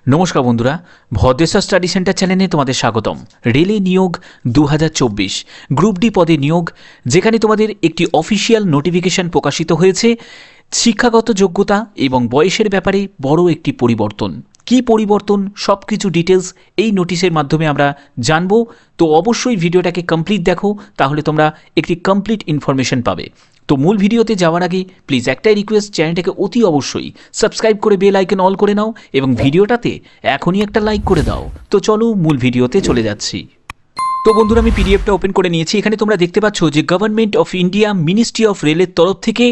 নমস্কার বন্ধুরা, Bhadreswar study centre চ্যানেলে তোমাদের স্বাগতম। রেলে নিয়োগ 2024 গ্রুপ ডি পদে নিয়োগ, যেখানে তোমাদের একটি অফিসিয়াল নোটিফিকেশন প্রকাশিত হয়েছে। শিক্ষাগত যোগ্যতা এবং বয়সের ব্যাপারে বড় একটি পরিবর্তন। কি পরিবর্তন সব কিছু ডিটেলস এই নোটিশের মাধ্যমে আমরা জানবো। তো অবশ্যই ভিডিওটাকে কমপ্লিট দেখো, তাহলে তোমরা একটি কমপ্লিট ইনফরমেশন পাবে। তো মূল ভিডিওতে যাওয়ার আগে প্লিজ একটাই রিকোয়েস্ট, চ্যানেলটাকে অতি অবশ্যই সাবস্ক্রাইব করে বেল আইকন অল করে নাও এবং ভিডিওটাতে এখনই একটা লাইক করে দাও। তো চলো মূল ভিডিওতে চলে যাচ্ছি। তো বন্ধুরা, আমি পিডিএফটা ওপেন করে নিয়েছি। এখানে তোমরা দেখতে পাচ্ছ যে government of India ministry of রেলের তরফ থেকে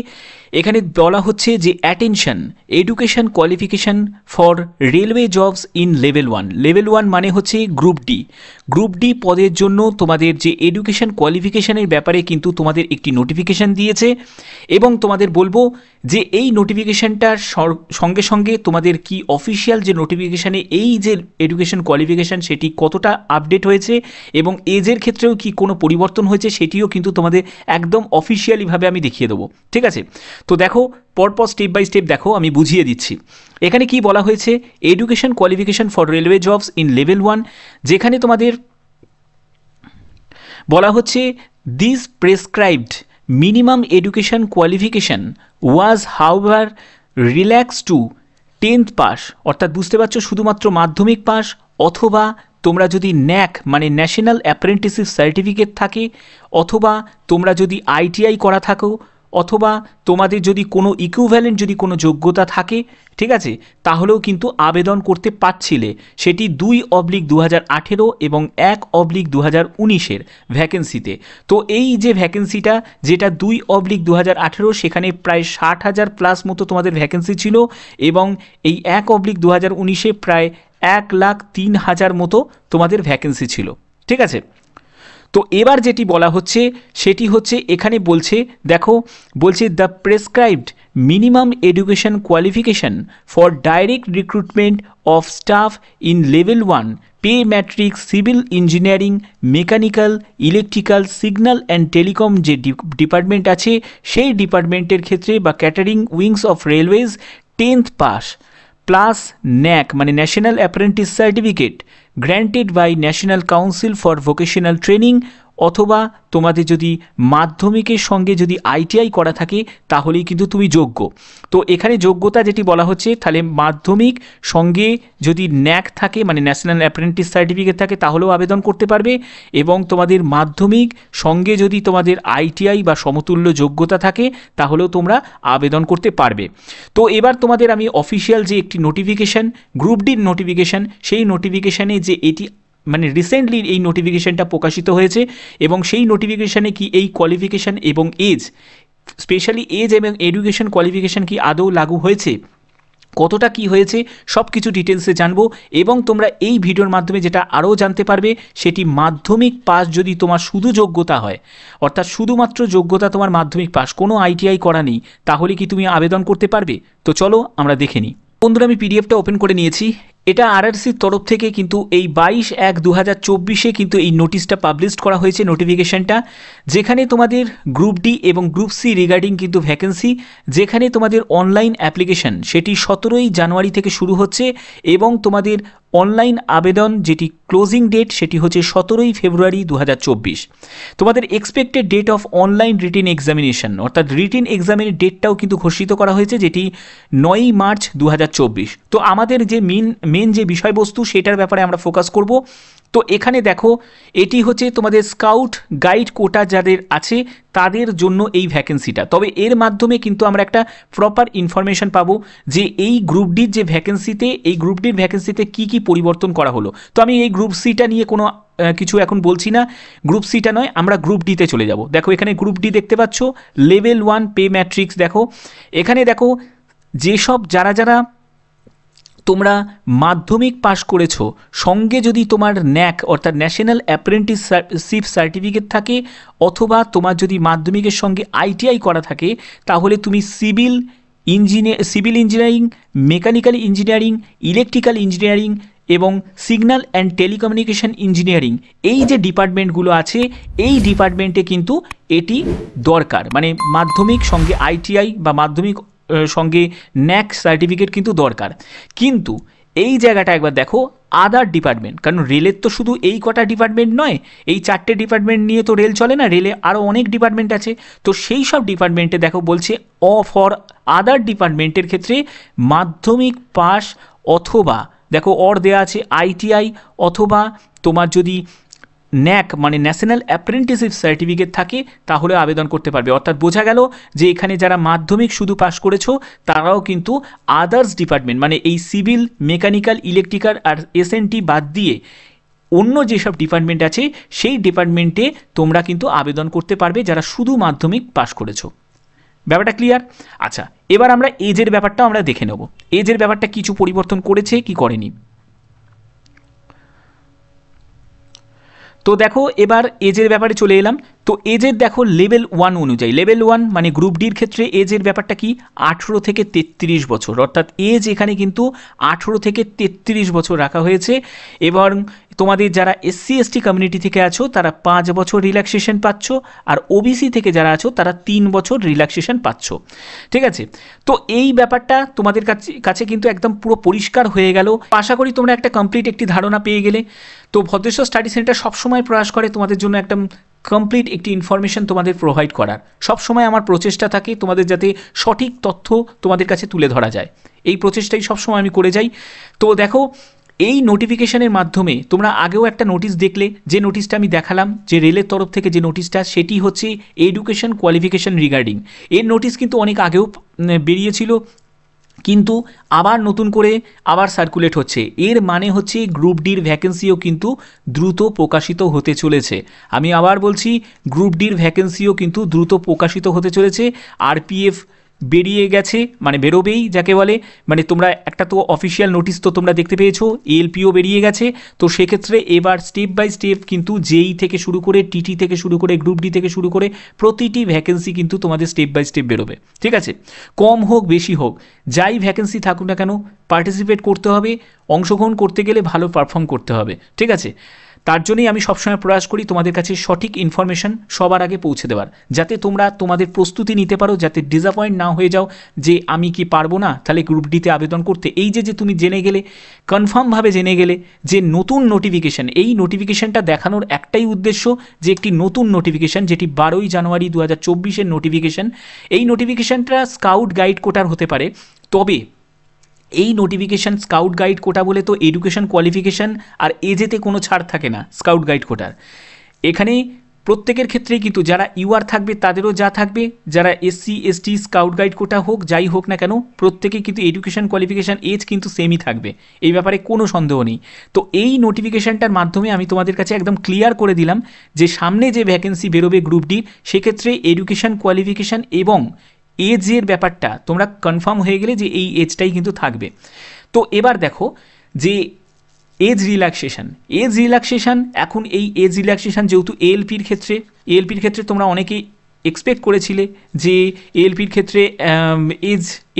এখানে বলা হচ্ছে যে attention, education qualification for railway jobs in level 1। Level 1 মানে হচ্ছে গ্রুপ ডি। গ্রুপ ডি পদের জন্য তোমাদের যে এডুকেশন কোয়ালিফিকেশনের ব্যাপারে কিন্তু তোমাদের একটি নোটিফিকেশান দিয়েছে, এবং তোমাদের বলবো যে এই নোটিফিকেশানটার সঙ্গে সঙ্গে তোমাদের কি অফিসিয়াল যে নোটিফিকেশানে এই যে এডুকেশন কোয়ালিফিকেশান সেটি কতটা আপডেট হয়েছে এবং এজের ক্ষেত্রেও কি কোনো পরিবর্তন হয়েছে সেটিও কিন্তু তোমাদের একদম অফিসিয়ালিভাবে আমি দেখিয়ে দেবো। ঠিক আছে, তো দেখো পরপর স্টেপ বাই স্টেপ দেখো, আমি বুঝিয়ে দিচ্ছি। এখানে কি বলা হয়েছে, education qualification for railway jobs in level 1, যেখানে তোমাদের বলা হচ্ছে this prescribed minimum education qualification was however relax to 10th pass, অর্থাৎ বুঝতে পারছো শুধুমাত্র মাধ্যমিক পাস, অথবা তোমরা যদি ন্যাক মানে ন্যাশনাল অ্যাপ্রেন্টিসশিপ সার্টিফিকেট থাকে, অথবা তোমরা যদি আইটিআই করা থাকো, অথবা তোমাদের যদি কোনো ইকুইভ্যালেন্ট যদি কোনো যোগ্যতা থাকে, ঠিক আছে, তাহলেও কিন্তু আবেদন করতে পারছিলে। সেটি 2/2018 এবং 1/2019 ভ্যাকেন্সিতে। তো এই যে ভ্যাকেন্সিটা যেটা 2/2018, সেখানে প্রায় 60,000 প্লাস মতো তোমাদের ভ্যাকেন্সি ছিল, এবং এই 1/2019 প্রায় 1,03,000 মতো তোমাদের ভ্যাকেন্সি ছিল। ঠিক আছে, তো এবার যেটি বলা হচ্ছে সেটি হচ্ছে এখানে বলছে, দেখো বলছে the prescribed minimum education qualification for direct recruitment of staff in level 1 pay matrix civil engineering, mechanical, electrical, signal and telecom যে ডিপার্টমেন্ট আছে সেই ডিপার্টমেন্টের ক্ষেত্রে বা catering wings of railways 10th pass plus NAC মানে national apprentice certificate granted by national council for vocational training, অথবা তোমাদের যদি মাধ্যমিকের সঙ্গে যদি আইটিআই করা থাকে তাহলেই কিন্তু তুমি যোগ্য। তো এখানে যোগ্যতা যেটি বলা হচ্ছে, তাহলে মাধ্যমিক সঙ্গে যদি ন্যাক থাকে মানে ন্যাশনাল অ্যাপ্রেন্টিস সার্টিফিকেট থাকে তাহলেও আবেদন করতে পারবে, এবং তোমাদের মাধ্যমিক সঙ্গে যদি তোমাদের আইটিআই বা সমতুল্য যোগ্যতা থাকে তাহলেও তোমরা আবেদন করতে পারবে। তো এবার তোমাদের আমি অফিসিয়াল যে একটি নোটিফিকেশান, গ্রুপ ডির নোটিফিকেশান, সেই নোটিফিকেশানে যে এটি মানে রিসেন্টলি এই নোটিফিকেশানটা প্রকাশিত হয়েছে, এবং সেই নোটিফিকেশানে কি এই কোয়ালিফিকেশান এবং এজ, স্পেশালি এজ এবং এডুকেশন কোয়ালিফিকেশান কি আদৌ লাগু হয়েছে, কতটা কি হয়েছে সব কিছু ডিটেলসে জানবো। এবং তোমরা এই ভিডিওর মাধ্যমে যেটা আরও জানতে পারবে, সেটি মাধ্যমিক পাস যদি তোমার শুধু যোগ্যতা হয়, অর্থাৎ শুধুমাত্র যোগ্যতা তোমার মাধ্যমিক পাস, কোনো আইটিআই করা নেই, তাহলে কি তুমি আবেদন করতে পারবে। তো চলো আমরা দেখে নিই। বন্ধুরা, আমি পিডিএফটা ওপেন করে নিয়েছি। এটা আরআরসির তরফ থেকে কিন্তু এই 22/1/2024 কিন্তু এই নোটিশটা পাবলিশ করা হয়েছে, নোটিফিকেশানটা, যেখানে তোমাদের গ্রুপ ডি এবং গ্রুপ সি রিগার্ডিং কিন্তু ভ্যাকেন্সি, যেখানে তোমাদের অনলাইন অ্যাপ্লিকেশন সেটি 17ই জানুয়ারি থেকে শুরু হচ্ছে, এবং তোমাদের অনলাইন আবেদন যেটি ক্লোজিং ডেট সেটি হচ্ছে 17ই ফেব্রুয়ারি 2024। তোমাদের expected date of online written examination, অর্থাৎ রিটেন এক্সামিনের ডেটটাও কিন্তু ঘোষিত করা হয়েছে, যেটি 9ই মার্চ 2024। তো আমাদের যে মেন যে বিষয়বস্তু সেটার ব্যাপারে আমরা ফোকাস করব। তো এখানে দেখো, এটি হচ্ছে তোমাদের স্কাউট গাইড কোটা যাদের আছে তাদের জন্য এই ভ্যাকেন্সিটা। তবে এর মাধ্যমে কিন্তু আমরা একটা প্রপার ইনফরমেশন পাবো যে এই গ্রুপ ডির যে ভ্যাকেন্সিতে, এই গ্রুপ ডির ভ্যাকেন্সিতে কী কী পরিবর্তন করা হলো। তো আমি এই গ্রুপ সিটা নিয়ে কোনো কিছু এখন বলছি না, গ্রুপ সিটা নয়, আমরা গ্রুপ ডিতে চলে যাব। দেখো এখানে গ্রুপ ডি দেখতে পাচ্ছ, লেভেল 1 পে ম্যাট্রিক্স। দেখো এখানে দেখো যেসব যারা তোমরা মাধ্যমিক পাশ করেছো, সঙ্গে যদি তোমার ন্যাক অর্থাৎ ন্যাশনাল অ্যাপ্রেন্টিসশিপ সার্টিফিকেট থাকে, অথবা তোমার যদি মাধ্যমিকের সঙ্গে আইটিআই করা থাকে, তাহলে তুমি civil engineering, mechanical engineering, electrical engineering এবং সিগন্যাল অ্যান্ড টেলিকমিউনিকেশন ইঞ্জিনিয়ারিং, এই যে ডিপার্টমেন্টগুলো আছে এই ডিপার্টমেন্টে কিন্তু এটি দরকার, মানে মাধ্যমিক সঙ্গে আইটিআই বা মাধ্যমিক সঙ্গে ন্যাক সার্টিফিকেট কিন্তু দরকার। কিন্তু এই জায়গাটা একবার দেখো আদার ডিপার্টমেন্ট, কারণ রেলের তো শুধু এই কটা ডিপার্টমেন্ট নয়, এই 4টে ডিপার্টমেন্ট নিয়ে তো রেল চলে না, রেলে আরও অনেক ডিপার্টমেন্ট আছে। তো সেই সব ডিপার্টমেন্টে দেখো বলছে ফর আদার ডিপার্টমেন্টের ক্ষেত্রে মাধ্যমিক পাস অথবা দেখো দেয়া আছে ITI অথবা তোমার যদি ন্যাক মানে ন্যাশনাল অ্যাপ্রেন্টিসশিপ সার্টিফিকেট থাকে তাহলে আবেদন করতে পারবে। অর্থাৎ বোঝা গেল যে এখানে যারা মাধ্যমিক শুধু পাস করেছো তারাও কিন্তু আদার্স ডিপার্টমেন্ট মানে এই সিভিল, মেকানিক্যাল, ইলেকট্রিক্যাল আর SNT বাদ দিয়ে অন্য যেসব ডিপার্টমেন্ট আছে সেই ডিপার্টমেন্টে তোমরা কিন্তু আবেদন করতে পারবে যারা শুধু মাধ্যমিক পাস করেছো। ব্যাপারটা ক্লিয়ার? আচ্ছা, এবার আমরা এজের ব্যাপারটা আমরা দেখে নেব। এজের ব্যাপারটা কিছু পরিবর্তন করেছে কি করেনি। তো দেখো এবার এজের ব্যাপারে চলে এলাম। তো এজের দেখো লেভেল 1 অনুযায়ী, লেভেল 1 মানে গ্রুপ ডির ক্ষেত্রে এজের ব্যাপারটা কি 18 থেকে 33 বছর, অর্থাৎ এজ এখানে কিন্তু 18 থেকে 33 বছর রাখা হয়েছে। এবং তোমাদের যারা SC ST কমিউনিটি থেকে আছো তারা 5 বছর রিল্যাক্সেশন পাচ্ছ, আর OBC থেকে যারা আছো তারা 3 বছর রিল্যাক্সেশন পাচ্ছ। ঠিক আছে, তো এই ব্যাপারটা তোমাদের কাছে কিন্তু একদম পুরো পরিষ্কার হয়ে গেল। আশা করি তোমরা একটা কমপ্লিট একটি ধারণা পেয়ে গেলে। তো ভদ্রেশ্বর স্টাডি সেন্টার সবসময় প্রয়াস করে তোমাদের জন্য একদম কমপ্লিট একটি ইনফরমেশন তোমাদের প্রোভাইড করার। সবসময় আমার প্রচেষ্টা থাকে তোমাদের যাতে সঠিক তথ্য তোমাদের কাছে তুলে ধরা যায়, এই প্রচেষ্টাই সবসময় আমি করে যাই। তো দেখো এই নোটিফিকেশনের মাধ্যমে তোমরা আগেও একটা নোটিশ দেখলে, যে নোটিশটা আমি দেখালাম যে রেলের তরফ থেকে যে নোটিশটা, সেটি হচ্ছে এডুকেশন কোয়ালিফিকেশন রিগার্ডিং। এর নোটিশ কিন্তু অনেক আগেও বেরিয়েছিল, কিন্তু আবার নতুন করে আবার সার্কুলেট হচ্ছে। এর মানে হচ্ছে গ্রুপ ডির ভ্যাকেন্সিও কিন্তু দ্রুত প্রকাশিত হতে চলেছে। আমি আবার বলছি, গ্রুপ ডির ভ্যাকেন্সিও কিন্তু দ্রুত প্রকাশিত হতে চলেছে। RPF বেরিয়ে গেছে, মানে বেরোবেই যাকে বলে, মানে তোমরা একটা তো অফিসিয়াল নোটিশ তো তোমরা দেখতে পেয়েছো, ALPও বেরিয়ে গেছে। তো সেক্ষেত্রে এবার স্টেপ বাই স্টেপ কিন্তু JEE থেকে শুরু করে TT থেকে শুরু করে গ্রুপ ডি থেকে শুরু করে প্রতিটি ভ্যাকেন্সি কিন্তু তোমাদের স্টেপ বাই স্টেপ বেরোবে। ঠিক আছে, কম হোক বেশি হোক যাই ভ্যাকেন্সি থাকুক না কেন পার্টিসিপেট করতে হবে, অংশগ্রহণ করতে গেলে ভালো পারফর্ম করতে হবে। ঠিক আছে, তার জন্যই আমি সবসময় প্রয়াস করি তোমাদের কাছে সঠিক ইনফরমেশন সবার আগে পৌঁছে দেওয়ার, যাতে তোমরা তোমাদের প্রস্তুতি নিতে পারো, যাতে ডিসঅ্যাপয়েন্ট না হয়ে যাও যে আমি কি পারবো না তাহলে গ্রুপ ডিতে আবেদন করতে। এই যে তুমি জেনে গেলে, কনফার্মভাবে জেনে গেলে যে নতুন নোটিফিকেশান, এই নোটিফিকেশানটা দেখানোর একটাই উদ্দেশ্য যে একটি নতুন নোটিফিকেশান, যেটি 12ই জানুয়ারি 2024-এর নোটিফিকেশান। এই নোটিফিকেশানটা স্কাউট গাইড কোটার হতে পারে, তবে এই নোটিফিকেশান স্কাউট গাইড কোটা বলে তো এডুকেশন কোয়ালিফিকেশান আর এজেতে কোনো ছাড় থাকে না স্কাউট গাইড কোটার। এখানে প্রত্যেকের ক্ষেত্রেই কিন্তু যারা UR থাকবে তাদেরও যা থাকবে, যারা SC ST স্কাউট গাইড কোটা হোক যাই হোক না কেন প্রত্যেকেই কিন্তু এডুকেশন কোয়ালিফিকেশান এজ কিন্তু সেমই থাকবে, এই ব্যাপারে কোনো সন্দেহ নেই। তো এই নোটিফিকেশানটার মাধ্যমে আমি তোমাদের কাছে একদম ক্লিয়ার করে দিলাম যে সামনে যে ভ্যাকেন্সি বেরোবে গ্রুপ ডি, সেক্ষেত্রে এডুকেশন কোয়ালিফিকেশান এবং এজের ব্যাপারটা তোমরা কনফার্ম হয়ে গেলে যে এই এজটাই কিন্তু থাকবে। তো এবার দেখো যে এজ রিল্যাক্সেশন এখন এই এজ রিল্যাক্সেশন যেহেতু ALPর ক্ষেত্রে তোমরা অনেকেই এক্সপেক্ট করেছিলে যে ALPর ক্ষেত্রে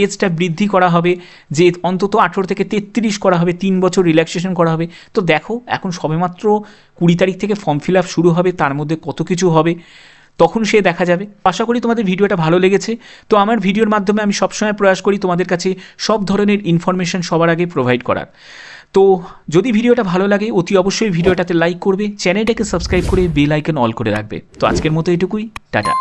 এজটা বৃদ্ধি করা হবে, যে অন্তত 18 থেকে 33 করা হবে, 3 বছর রিল্যাক্সেশন করা হবে। তো দেখো এখন সবেমাত্র 20 তারিখ থেকে ফর্ম ফিল আপ শুরু হবে, তার মধ্যে কত কিছু হবে তখন সে দেখা যাবে। আশা করি তোমাদের ভিডিওটা ভালো লেগেছে। তো আমার ভিডিওর মাধ্যমে আমি সবসময় প্রয়াস করি তোমাদের কাছে সব ধরনের ইনফরমেশন সবার আগে প্রোভাইড করার। তো যদি ভিডিওটা ভালো লাগে অতি অবশ্যই ভিডিওটাতে লাইক করবে, চ্যানেলটাকে সাবস্ক্রাইব করে বেল আইকন অল করে রাখবে। তো আজকের মতো এটুকুই, টাটা।